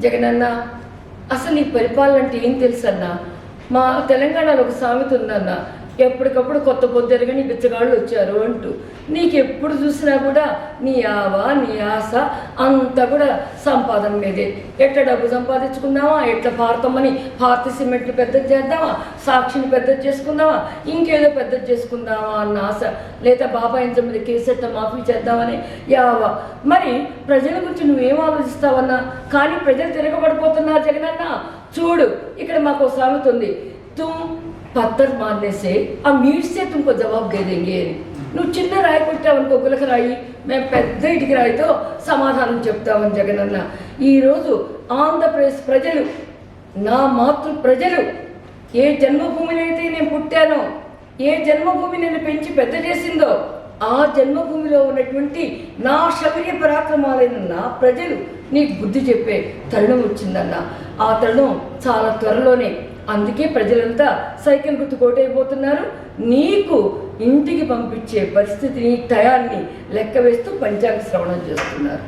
జగనన్న, అసలు ఈ పరిపాలన అంటే ఏం తెలుసన్నా? మా తెలంగాణలో ఒక సామెత ఉందన్న, ఎప్పటికప్పుడు కొత్త పొద్దురుగా నీ బిచ్చగాళ్ళు వచ్చారు అంటూ. నీకు ఎప్పుడు చూసినా కూడా నీ నీ ఆశ అంతా కూడా సంపాదన మీదే. ఎట్లా డబ్బు సంపాదించుకుందామా, ఎట్లా భారతమ్మని భారత సిమెంట్ని పెద్దది చేద్దామా, సాక్షిని పెద్దది చేసుకుందామా, ఇంకేదో పెద్దది చేసుకుందామా అన్న ఆశ, లేదా బాబాయ్ మీద కేసెట్ల మాఫీ చేద్దామని మరి ప్రజల గురించి నువ్వేం ఆలోచిస్తావన్నా? కానీ ప్రజలు తిరగబడిపోతున్నారు జగనన్న. చూడు, ఇక్కడ మాకు సామెత ఉంది, తుమ్ పత్తర్ మానేసే ఆ మీడ్సే తుమ్కో జవాబు దే దేంగే అని. నువ్వు చిన్న రాయి కొట్టావనుకో, గులక రాయి, మేము పెద్ద ఇటుక రాయితో సమాధానం చెప్తామని జగనన్న. ఈరోజు ఆంధ్రప్రదేశ్ ప్రజలు, నా మాతృ ప్రజలు, ఏ జన్మభూమిని అయితే నేను పుట్టానో, ఏ జన్మభూమి నేను పెంచి పెద్ద చేసిందో, ఆ జన్మభూమిలో ఉన్నటువంటి నా శౌర్య పరాక్రమాలైన నా ప్రజలు నీకు బుద్ధి చెప్పే తరుణం వచ్చిందన్న. ఆ తరుణం చాలా త్వరలోనే. అందుకే ప్రజలంతా సైకిల్ గుర్తు కోటైపోతున్నారు. నీకు ఇంటికి పంపించే పరిస్థితిని, టయాన్ని లెక్క వేస్తూ పంచాంగ శ్రవణం చేస్తున్నారు.